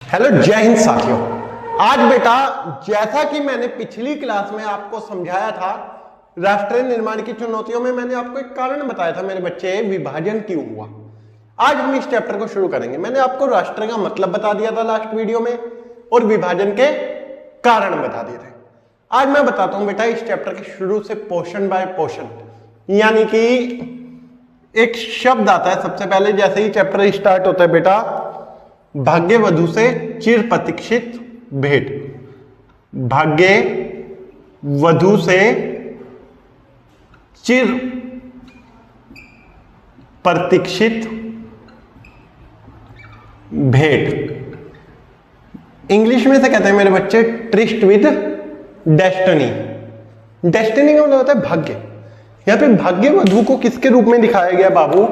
Hello, जय हिंद साथियों। आज बेटा, जैसा कि मैंने पिछली क्लास में आपको समझाया था, राष्ट्र निर्माण की चुनौतियों में मैंने आपको एक कारण बताया था मेरे बच्चे, विभाजन क्यों हुआ। आज हम इस चैप्टर को शुरू करेंगे। मैंने आपको राष्ट्र का मतलब बता दिया था लास्ट वीडियो में और विभाजन के कारण बता दिए थे। आज मैं बताता हूं बेटा इस चैप्टर के शुरू से पोर्शन बाय पोर्शन, यानी कि एक शब्द आता है सबसे पहले, जैसे ही चैप्टर स्टार्ट होता है बेटा, भाग्य वधु से चिर प्रतीक्षित भेंट। भाग्य वधु से चिर प्रतीक्षित भेंट। इंग्लिश में से कहते हैं मेरे बच्चे ट्रिस्ट विद डेस्टिनी। डेस्टिनी का मतलब होता है भाग्य। यहां पे भाग्य वधु को किसके रूप में दिखाया गया बाबू?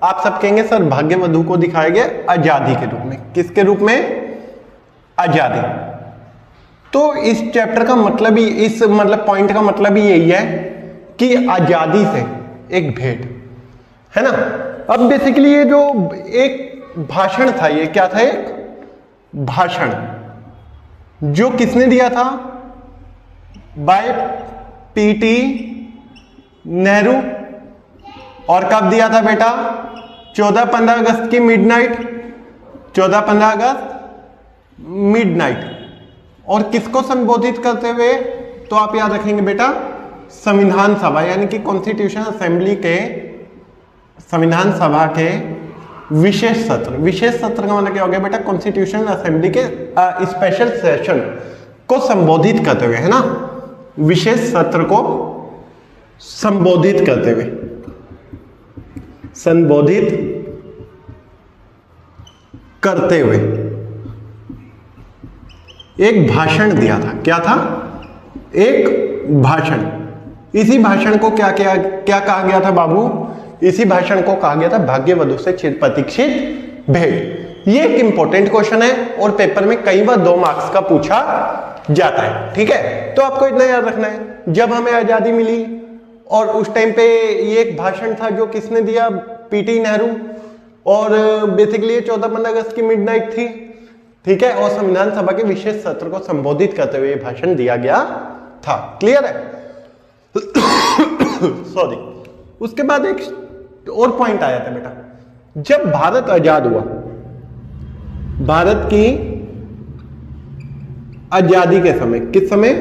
आप सब कहेंगे सर भाग्य वधु को दिखाया गया आजादी के रूप में। किसके रूप में? आजादी। तो इस चैप्टर का मतलब ही, इस मतलब पॉइंट का मतलब ही यही है कि आजादी से एक भेंट, है ना। अब बेसिकली ये जो एक भाषण था, ये क्या था? एक भाषण जो किसने दिया था? By PT Nehru. और कब दिया था बेटा? 14-15 अगस्त की मिडनाइट। 14-15 अगस्त मिडनाइट। और किसको संबोधित करते हुए? तो आप याद रखेंगे बेटा, संविधान सभा, यानी कि कॉन्स्टिट्यूशन असेंबली के, संविधान सभा के विशेष सत्र। विशेष सत्र का मतलब क्या हो गया बेटा? कॉन्स्टिट्यूशन असेंबली के स्पेशल सेशन को संबोधित करते हुए, है ना। विशेष सत्र को संबोधित करते हुए, संबोधित करते हुए एक भाषण दिया था। क्या था? एक भाषण। इसी भाषण को क्या कहा गया था बाबू? इसी भाषण को कहा गया था भाग्य वधु से चिर प्रतीक्षित भेंट। ये एक इंपॉर्टेंट क्वेश्चन है और पेपर में कई बार 2 मार्क्स का पूछा जाता है, ठीक है। तो आपको इतना याद रखना है, जब हमें आजादी मिली और उस टाइम पे ये एक भाषण था जो किसने दिया? पीटी नेहरू। और बेसिकली 14-15 अगस्त की मिडनाइट थी, ठीक है। और संविधान सभा के विशेष सत्र को संबोधित करते हुए भाषण दिया गया था। क्लियर है? सॉरी। उसके बाद एक और पॉइंट आया था बेटा, जब भारत आजाद हुआ, भारत की आजादी के समय, किस समय?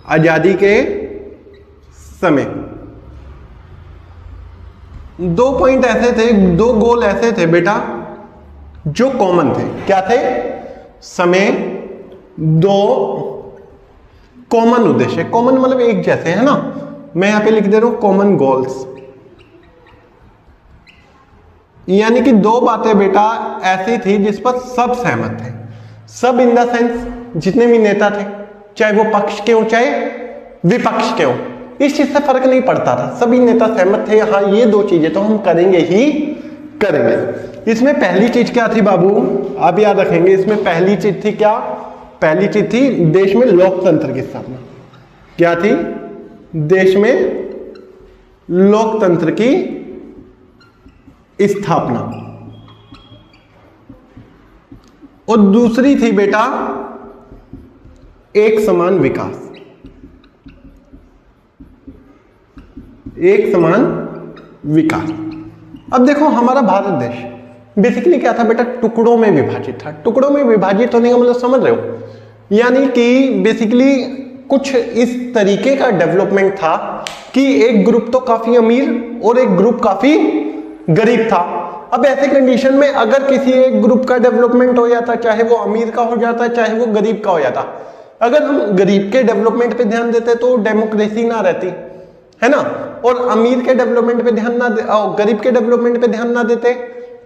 आजादी के समय 2 पॉइंट ऐसे थे, 2 गोल ऐसे थे बेटा जो कॉमन थे। क्या थे? समय 2 कॉमन उद्देश्य। कॉमन मतलब एक जैसे, है ना। मैं यहां पे लिख दे रहा हूं कॉमन गोल्स, यानी कि 2 बातें बेटा ऐसी थी जिस पर सब सहमत थे। सब इन द सेंस जितने भी नेता थे, चाहे वो पक्ष के हो चाहे विपक्ष के हो, इस चीज से फर्क नहीं पड़ता था। सभी नेता सहमत थे, हाँ ये 2 चीजें तो हम करेंगे ही करेंगे। इसमें पहली चीज क्या थी बाबू? आप याद रखेंगे, इसमें पहली चीज थी क्या? पहली चीज थी देश में लोकतंत्र की स्थापना। क्या थी? देश में लोकतंत्र की स्थापना। और दूसरी थी बेटा एक समान विकास। एक समान विकास। अब देखो, हमारा भारत देश बेसिकली क्या था बेटा? टुकड़ों में विभाजित था। टुकड़ों में विभाजित होने का मतलब समझ रहे हो? यानी कि बेसिकली कुछ इस तरीके का डेवलपमेंट था कि एक ग्रुप तो काफी अमीर और एक ग्रुप काफी गरीब था। अब ऐसे कंडीशन में अगर किसी एक ग्रुप का डेवलपमेंट हो जाता, चाहे वो अमीर का हो जाता, चाहे वो गरीब का हो जाता, अगर हम गरीब के डेवलपमेंट पे ध्यान देते तो डेमोक्रेसी ना रहती, है ना। और अमीर के डेवलपमेंट पे ध्यान ना दे, गरीब के डेवलपमेंट पे ध्यान ना देते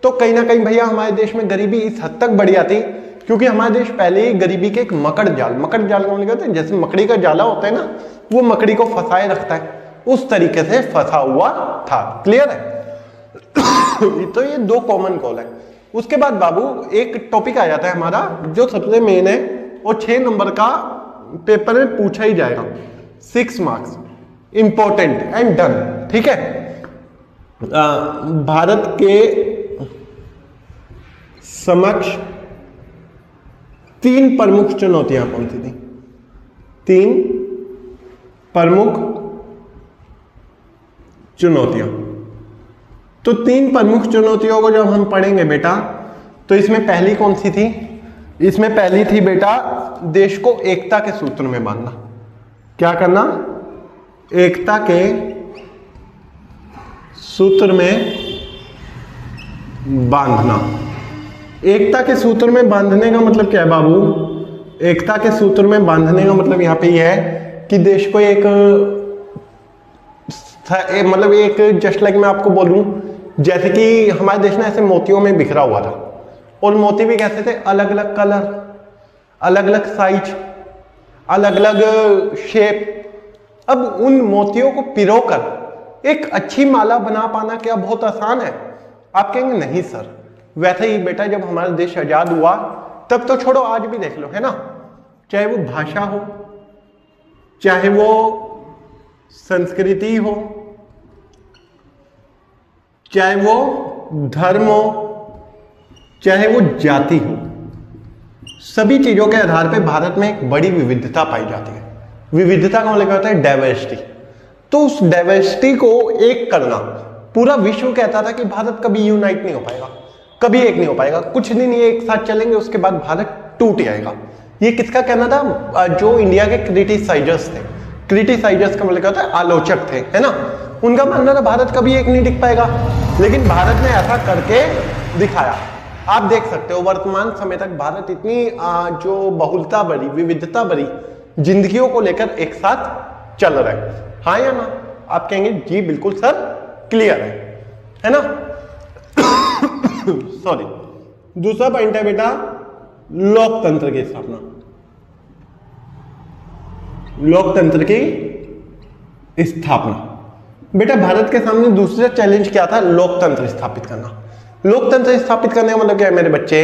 तो कहीं ना कहीं भैया हमारे देश में गरीबी इस हद तक बढ़ जाती, क्योंकि हमारा देश पहले ही गरीबी के एक मकड़ जाल का मतलब कहते हैं, जैसे मकड़ी का जाला होता है ना, वो मकड़ी को फंसाए रखता है, उस तरीके से फंसा हुआ था। क्लियर है? तो ये 2 कॉमन कॉल है। उसके बाद बाबू एक टॉपिक आ जाता है हमारा जो सबसे मेन है और 6 नंबर का पेपर में पूछा ही जाएगा, 6 मार्क्स, इंपॉर्टेंट एंड डन। ठीक है, भारत के समक्ष 3 प्रमुख चुनौतियां कौन सी थी? 3 प्रमुख चुनौतियां। तो 3 प्रमुख चुनौतियों को जब हम पढ़ेंगे बेटा, तो इसमें पहली कौन सी थी? इसमें पहली थी बेटा देश को एकता के सूत्र में बांधना। क्या करना? एकता के सूत्र में बांधना। एकता के सूत्र में बांधने का मतलब क्या है बाबू? एकता के सूत्र में बांधने का मतलब यहां पे यह है कि देश को एक मतलब एक जस्ट लाइक मैं आपको बोलूं, जैसे कि हमारे देश ना ऐसे मोतियों में बिखरा हुआ था, और मोती भी कैसे थे? अलग अलग कलर, अलग अलग साइज, अलग अलग शेप। अब उन मोतियों को पिरोकर एक अच्छी माला बना पाना क्या बहुत आसान है? आप कहेंगे नहीं सर। वैसे ही बेटा जब हमारा देश आजाद हुआ तब तो छोड़ो, आज भी देख लो, है ना, चाहे वो भाषा हो, चाहे वो संस्कृति हो, चाहे वो धर्म हो, चाहे वो जाति हो, सभी चीजों के आधार पर भारत में एक बड़ी विविधता पाई जाती है। विविधता का मतलब होता है डाइवर्सिटी। तो उस डाइवर्सिटी को एक करना, पूरा विश्व कहता था कि भारत कभी यूनाइट नहीं हो पाएगा, कभी एक नहीं हो पाएगा, कुछ दिन ये एक साथ चलेंगे उसके बाद भारत टूट जाएगा। ये किसका कहना था? जो इंडिया के क्रिटिसाइजर्स थे। क्रिटिसाइजर्स का मतलब क्या होता है? आलोचक थे, है ना। उनका मानना था भारत कभी एक नहीं टिक पाएगा, लेकिन भारत ने ऐसा करके दिखाया। आप देख सकते हो वर्तमान समय तक भारत इतनी जो बहुलता भरी, विविधता भरी जिंदगियों को लेकर एक साथ चल रहा है। हाँ या ना? आप कहेंगे जी बिल्कुल सर, क्लियर है ना। सॉरी। दूसरा पॉइंट है बेटा लोकतंत्र की स्थापना। लोकतंत्र की स्थापना। बेटा भारत के सामने दूसरा चैलेंज क्या था? लोकतंत्र स्थापित करना। लोकतंत्र स्थापित करने का मतलब क्या है मेरे बच्चे?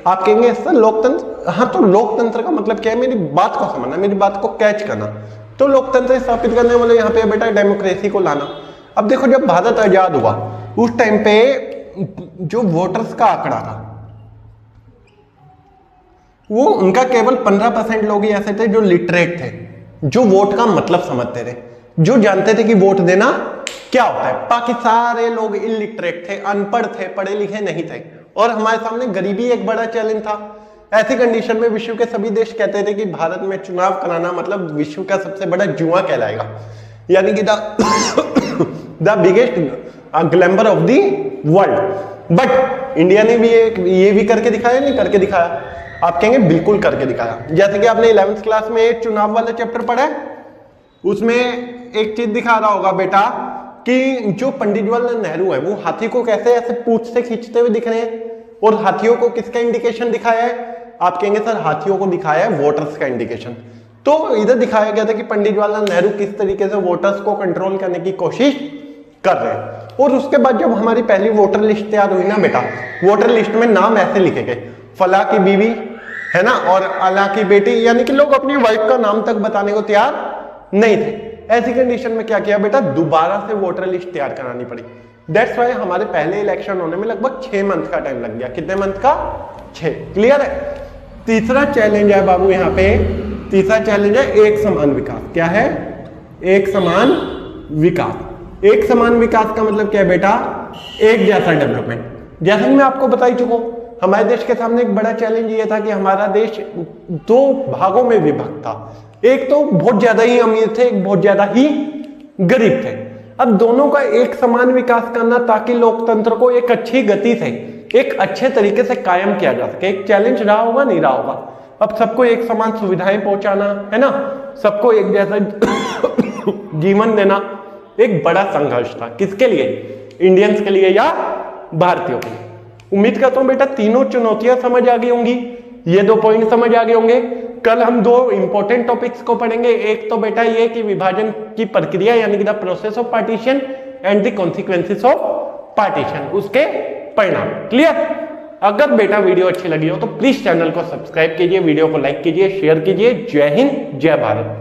आप कहेंगे सर लोकतंत्र, हाँ तो लोकतंत्र का मतलब क्या है? मेरी बात को समझना, मेरी बात को कैच करना। तो लोकतंत्र स्थापित करने का मतलब यहाँ पे बेटा डेमोक्रेसी को लाना। अब देखो जब भारत आजाद हुआ उस टाइम पे जो वोटर्स का आंकड़ा था वो उनका केवल 15% लोग ही ऐसे थे जो लिटरेट थे, जो वोट का मतलब समझते थे, जो जानते थे कि वोट देना क्या होता है। बाकी सारे लोग इलिटरेट थे, अनपढ़ थे, पढ़े लिखे नहीं थे, और हमारे सामने गरीबी एक बड़ा चैलेंज था। ऐसी कंडीशन में विश्व के सभी देश कहते थे कि भारत में चुनाव कराना मतलब विश्व का सबसे बड़ा जुआ कहलाएगा, यानी कि the biggest glamour of the world. But India ने भी ये भी करके दिखाया, नहीं करके दिखाया? आप कहेंगे बिल्कुल करके दिखाया। जैसे कि आपने 11th क्लास में चुनाव वाला चैप्टर पढ़ा है, उसमें एक चीज दिखा रहा होगा बेटा कि जो पंडित जवाहरलाल नेहरू है वो हाथी को कैसे ऐसे पूंछ से खींचते हुए दिख रहे हैं, और हाथियों को किसका इंडिकेशन दिखाया है? आप कहेंगे सर हाथियों को दिखाया है वोटर्स का इंडिकेशन। तो इधर दिखाया गया था कि पंडित जवाहरलाल नेहरू किस तरीके से वोटर्स को कंट्रोल करने की कोशिश कर रहे हैं। और उसके बाद जब हमारी पहली वोटर लिस्ट तैयार हुई ना बेटा, वोटर लिस्ट में नाम ऐसे लिखे गए, फला की बीवी, है ना, और अला की बेटी, यानी कि लोग अपनी वाइफ का नाम तक बताने को तैयार नहीं थे। ऐसी कंडीशन में क्या किया बेटा? दोबारा से वोटर लिस्ट तैयार करानी पड़ी। दैट्स वाई हमारे पहले इलेक्शन होने में लगभग 6 मंथ का टाइम लग गया। कितने मंथ का? 6। क्लियर है। तीसरा चैलेंज है बाबू यहाँ पे, तीसरा चैलेंज है एक समान विकास। क्या है? एक समान विकास। एक समान विकास का मतलब क्या है बेटा? एक जैसा डेवलपमेंट। जैसे कि मैं आपको बता ही चुका हूं, हमारे देश के सामने एक बड़ा चैलेंज ये था कि हमारा देश 2 भागों में विभक्त था। एक तो बहुत ज्यादा ही अमीर थे, एक बहुत ज्यादा ही गरीब थे। अब दोनों का एक समान विकास करना ताकि लोकतंत्र को एक अच्छी गति से, एक अच्छे तरीके से कायम किया जा सके, एक चैलेंज रहा होगा, नहीं रहा होगा। अब सबको एक समान सुविधाएं पहुंचाना, है ना, सबको एक जैसा जीवन देना एक बड़ा संघर्ष था। किसके लिए? इंडियंस के लिए या भारतीयों के लिए? उम्मीद करता हूं बेटा तीनों चुनौतियां समझ आ गई होंगी, ये 2 पॉइंट समझ आ गए होंगे। कल हम 2 इंपॉर्टेंट टॉपिक्स को पढ़ेंगे। एक तो बेटा ये कि विभाजन की प्रक्रिया यानी कि the process of partition and the consequences of partition, उसके परिणाम। क्लियर? अगर बेटा वीडियो अच्छी लगी हो तो प्लीज चैनल को सब्सक्राइब कीजिए, वीडियो को लाइक कीजिए, शेयर कीजिए। जय हिंद, जय भारत।